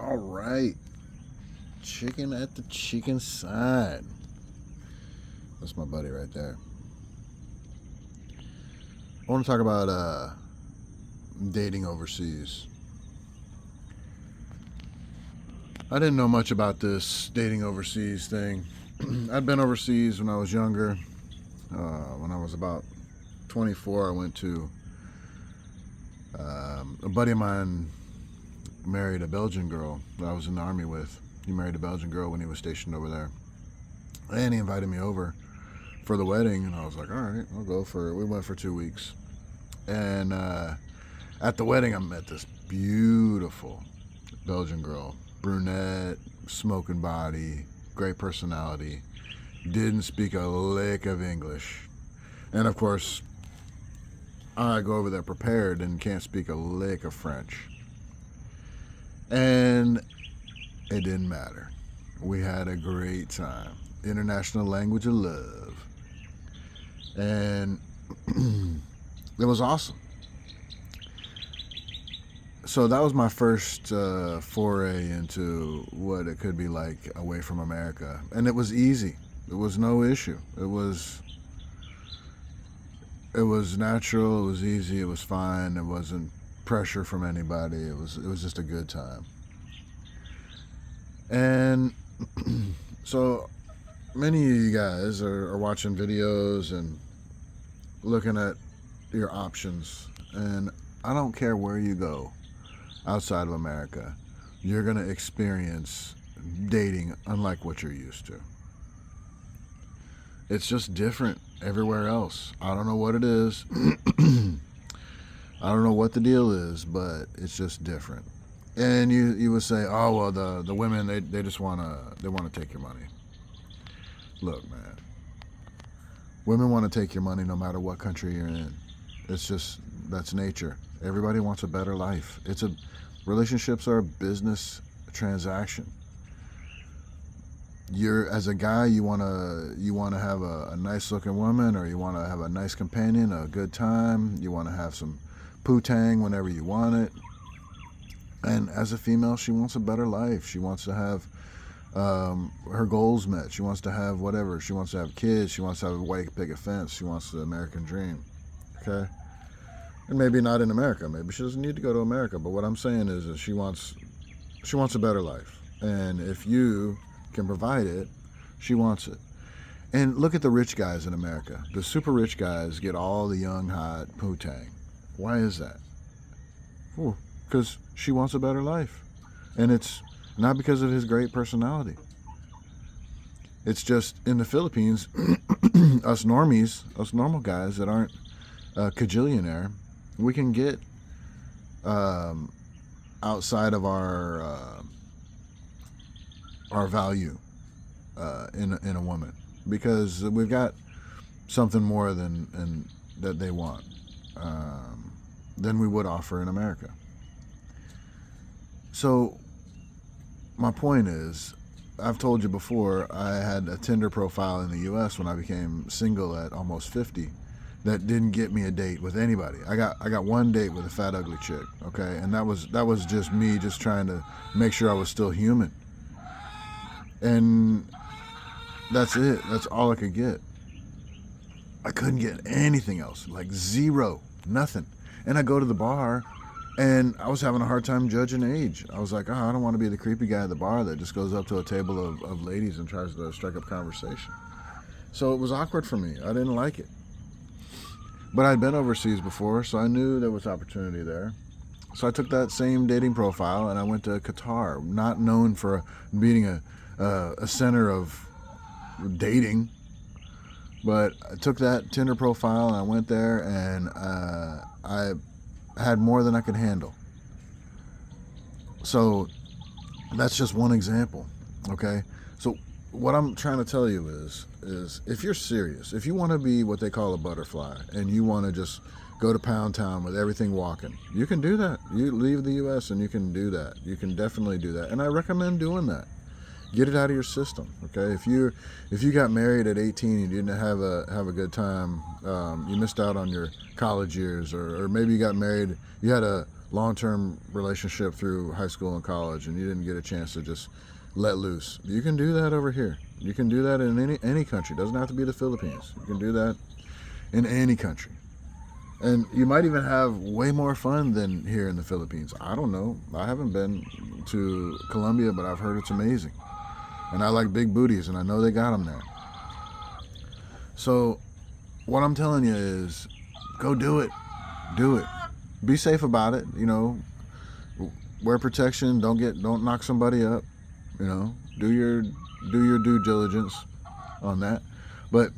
All right, chicken at the chicken side. That's my buddy right there. I want to talk about dating overseas. I didn't know much about this dating overseas thing. I'd been overseas when I was younger. When I was about 24, I went to a buddy of mine married a Belgian girl that I was in the army with. He married a Belgian girl when he was stationed over there, and he invited me over for the wedding, and I was like, all right, I'll go for it. We went for 2 weeks, and at the wedding, I met this beautiful Belgian girl, brunette, smoking body, great personality, didn't speak a lick of English, and of course, I go over there prepared and can't speak a lick of French, and it didn't matter. We had a great time. International language of love, and it was awesome. So that was my first foray into what it could be like away from America, and it was easy. It was no issue. It was natural. It was easy. It was fine. It wasn't pressure from anybody. It was just a good time. And so many of you guys are watching videos and looking at your options, and I don't care where you go outside of America, you're going to experience dating unlike what you're used to. It's just different everywhere else. I don't know what it is. I don't know what the deal is, but it's just different. And you would say, oh well, the women they just wanna take your money. Look, man, women want to take your money no matter what country you're in. It's just that's nature. Everybody wants a better life. Relationships are a business transaction. You're as a guy, you wanna have a nice looking woman, or you wanna have a nice companion, a good time. You wanna have some poo-tang whenever you want it. And as a female, she wants a better life. She wants to have her goals met. She wants to have whatever. She wants to have kids. She wants to have a white picket fence. She wants the American dream. Okay, and maybe not in America. Maybe she doesn't need to go to America. But what I'm saying is that she wants a better life. And if you can provide it, she wants it. And look at the rich guys in America. The super rich guys get all the young, hot poo-tang. Why is that? Because she wants a better life. And it's not because of his great personality. It's just in the Philippines, us normies, us normal guys that aren't a cajillionaire, we can get outside of our value in a woman, because we've got something more than that they want, than we would offer in America. So my point is, I've told you before, I had a Tinder profile in the U.S. when I became single at almost 50 that didn't get me a date with anybody. I got one date with a fat ugly chick, okay, and that was just me just trying to make sure I was still human, and that's it. That's all I could get. I couldn't get anything else, like zero, nothing. And I go to the bar, and I was having a hard time judging age. I was like, oh, I don't want to be the creepy guy at the bar that just goes up to a table of ladies and tries to strike up conversation. So it was awkward for me. I didn't like it. But I'd been overseas before, so I knew there was opportunity there. So I took that same dating profile and I went to Qatar, not known for being a center of dating. But I took that Tinder profile and I went there, and I had more than I could handle. So that's just one example, okay? So what I'm trying to tell you is if you're serious, if you want to be what they call a butterfly, and you want to just go to Pound Town with everything walking, you can do that. You leave the U.S. and you can do that. You can definitely do that, and I recommend doing that. Get it out of your system, okay? If you got married at 18 and you didn't have a good time, you missed out on your college years, or maybe you got married, you had a long-term relationship through high school and college, and you didn't get a chance to just let loose. You can do that over here. You can do that in any country. It doesn't have to be the Philippines. You can do that in any country. And you might even have way more fun than here in the Philippines. I don't know. I haven't been to Colombia, but I've heard it's amazing. And I like big booties, and I know they got them there. So what I'm telling you is, go do it. Do it. Be safe about it. You know, wear protection. Don't knock somebody up. You know, do your due diligence on that. But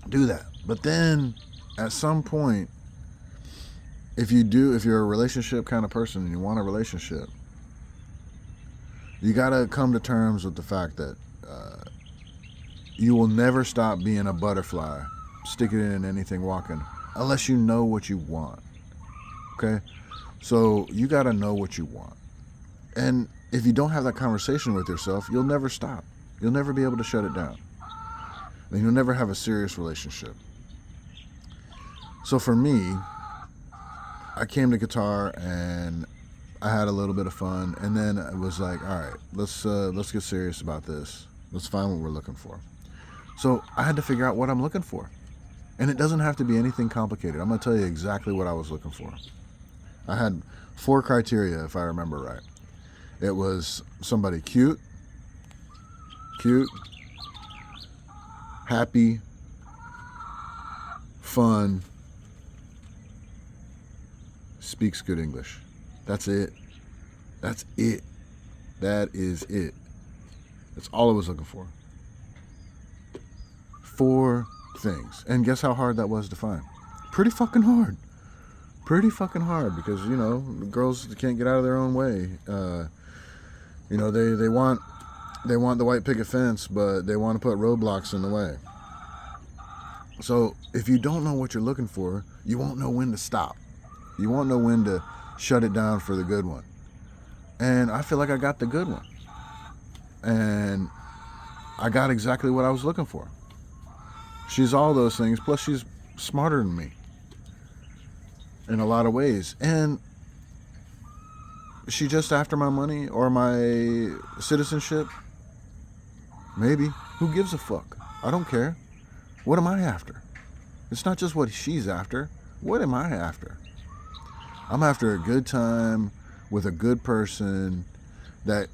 do that. But then at some point, if you're a relationship kind of person and you want a relationship, you gotta come to terms with the fact that you will never stop being a butterfly, sticking it in anything, walking, unless you know what you want. Okay? So you gotta know what you want. And if you don't have that conversation with yourself, you'll never stop. You'll never be able to shut it down. And you'll never have a serious relationship. So for me, I came to Qatar and I had a little bit of fun, and then it was like, all right, let's get serious about this. Let's find what we're looking for. So I had to figure out what I'm looking for. And it doesn't have to be anything complicated. I'm going to tell you exactly what I was looking for. I had 4 criteria, if I remember right. It was somebody cute, happy, fun, speaks good English. That's it. That's it. That is it. That's all I was looking for. 4 things. And guess how hard that was to find? Pretty fucking hard. Pretty fucking hard, because, you know, girls can't get out of their own way. You know, they want the white picket fence, but they want to put roadblocks in the way. So if you don't know what you're looking for, you won't know when to stop. You won't know when to shut it down for the good one. And I feel like I got the good one. And I got exactly what I was looking for. She's all those things, plus she's smarter than me in a lot of ways. And she just after my money or my citizenship? Maybe. Who gives a fuck? I don't care. What am I after? It's not just what she's after. What am I after? I'm after a good time with a good person that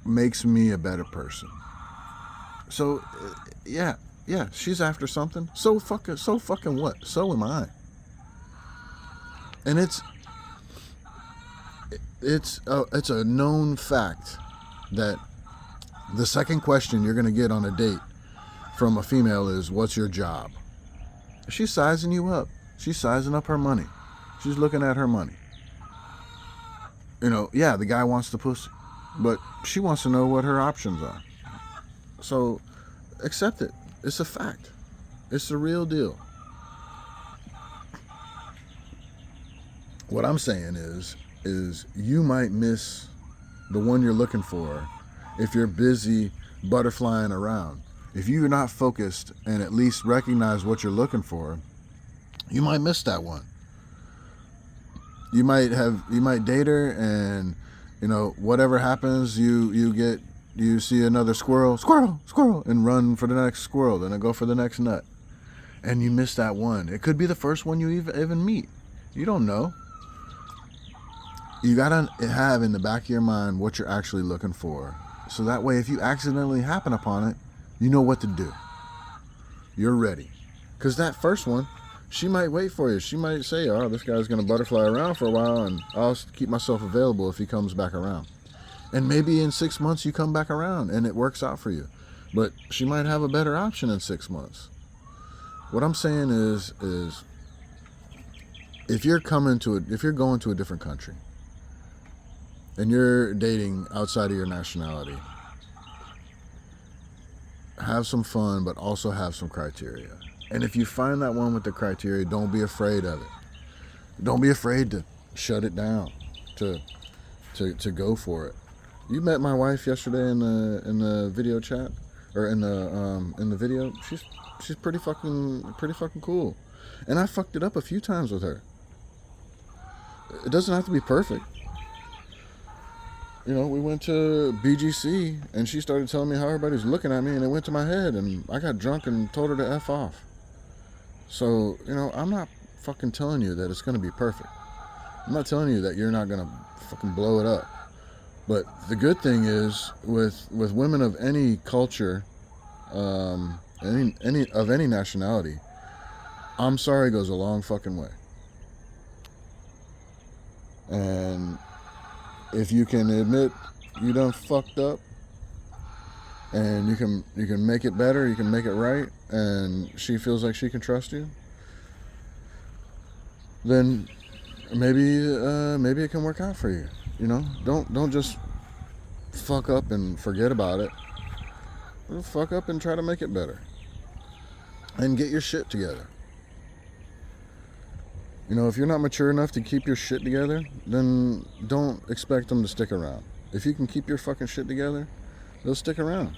makes me a better person. So, yeah, she's after something. So fucking what? So am I. And it's a known fact that the second question you're gonna get on a date from a female is, what's your job? She's sizing you up. She's sizing up her money. She's looking at her money. You know, yeah, the guy wants the pussy, but she wants to know what her options are. So accept it. It's a fact. It's the real deal. What I'm saying is you might miss the one you're looking for if you're busy butterflying around. If you're not focused and at least recognize what you're looking for, you might miss that one. You might date her, and you know, whatever happens, you see another squirrel, and run for the next squirrel, then go for the next nut. And you miss that one. It could be the first one you even meet. You don't know. You gotta have in the back of your mind what you're actually looking for. So that way, if you accidentally happen upon it, you know what to do. You're ready. Because that first one, she might wait for you. She might say, oh, this guy's going to butterfly around for a while, and I'll keep myself available if he comes back around. And maybe in 6 months you come back around and it works out for you. But she might have a better option in 6 months. What I'm saying is if you're going to a different country and you're dating outside of your nationality, have some fun, but also have some criteria. And if you find that one with the criteria, don't be afraid of it. Don't be afraid to shut it down, to go for it. You met my wife yesterday in the video chat, or in the video. She's pretty fucking cool, and I fucked it up a few times with her. It doesn't have to be perfect. You know, we went to BGC and she started telling me how everybody's looking at me, and it went to my head, and I got drunk and told her to F off. So, you know, I'm not fucking telling you that it's going to be perfect. I'm not telling you that you're not going to fucking blow it up. But the good thing is with women of any culture, any nationality, I'm sorry goes a long fucking way. And if you can admit you done fucked up, and you can make it better, you can make it right, and she feels like she can trust you, then maybe it can work out for you. You know, don't just fuck up and forget about it. Fuck up and try to make it better, and get your shit together. You know, if you're not mature enough to keep your shit together, then don't expect them to stick around. If you can keep your fucking shit together, they'll stick around.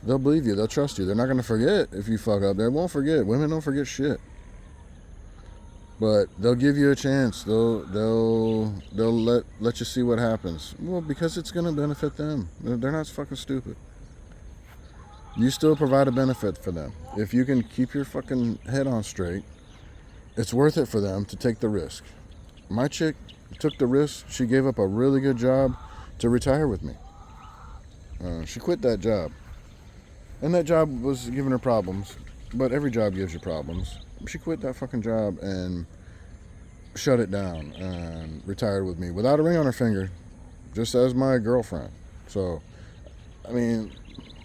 They'll believe you. They'll trust you. They're not going to forget if you fuck up. They won't forget. Women don't forget shit. But they'll give you a chance. They'll let you see what happens. Well, because it's going to benefit them. They're not fucking stupid. You still provide a benefit for them. If you can keep your fucking head on straight, it's worth it for them to take the risk. My chick took the risk. She gave up a really good job to retire with me. She quit that job. And that job was giving her problems. But every job gives you problems. She quit that fucking job and shut it down and retired with me without a ring on her finger, just as my girlfriend. So, I mean,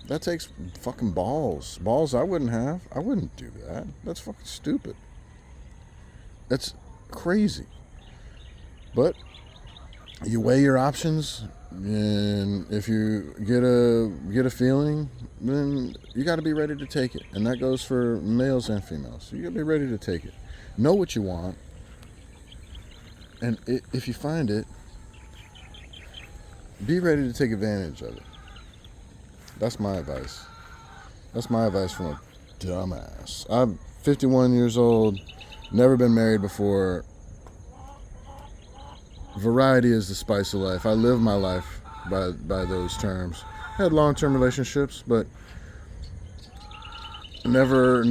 that takes fucking balls. Balls I wouldn't have. I wouldn't do that. That's fucking stupid. That's crazy. But you weigh your options, and if you get a feeling, then you got to be ready to take it. And that goes for males and females. You got to be ready to take it. Know what you want, and if you find it, be ready to take advantage of it. That's my advice. That's my advice from a dumbass. I'm 51 years old. Never been married before. Variety is the spice of life. I live my life by those terms. Had long-term relationships, but never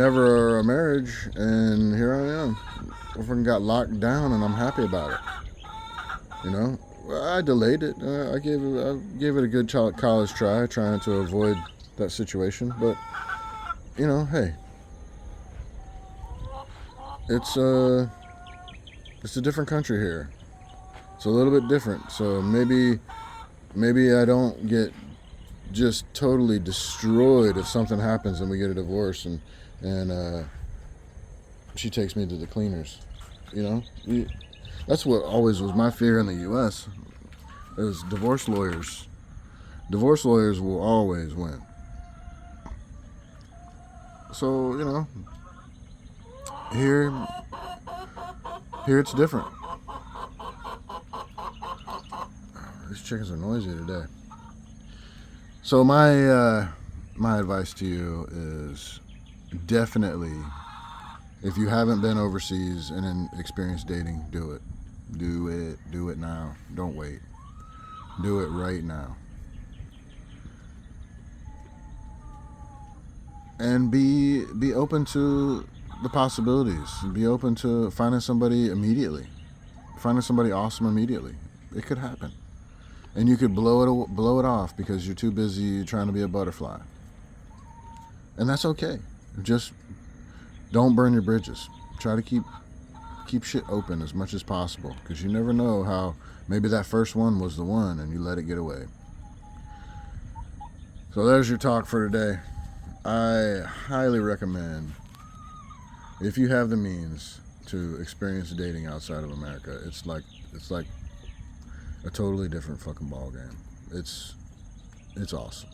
a marriage, and here I am. I fucking got locked down, and I'm happy about it. You know, I delayed it. I gave it a good college try, trying to avoid that situation. But you know, hey. It's a different country here. It's a little bit different. So maybe I don't get just totally destroyed if something happens and we get a divorce and she takes me to the cleaners. You know, that's what always was my fear in the U.S. is divorce lawyers. Divorce lawyers will always win. So, you know, Here it's different. These chickens are noisy today. So my advice to you is definitely, if you haven't been overseas and experienced dating, do it. Do it now. Don't wait. Do it right now. And be open to the possibilities. Be open to finding somebody immediately. Finding somebody awesome immediately. It could happen. And you could blow it off because you're too busy trying to be a butterfly. And that's okay. Just don't burn your bridges. Try to keep shit open as much as possible, because you never know how maybe that first one was the one and you let it get away. So there's your talk for today. I highly recommend, if you have the means to experience dating outside of America, it's like a totally different fucking ball game. It's awesome.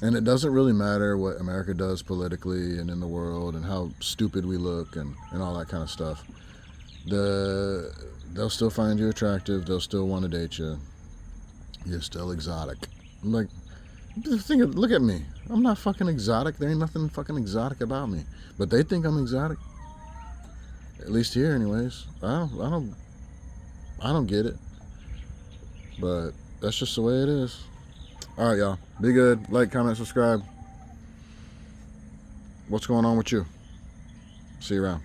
And it doesn't really matter what America does politically and in the world and how stupid we look and all that kind of stuff. They'll still find you attractive. They'll still want to date you. You're still exotic. Like, look at me. I'm not fucking exotic. There ain't nothing fucking exotic about me. But they think I'm exotic. At least here, anyways. I don't get it, but that's just the way it is. All right, y'all. Be good. Like, comment, subscribe. What's going on with you? See you around.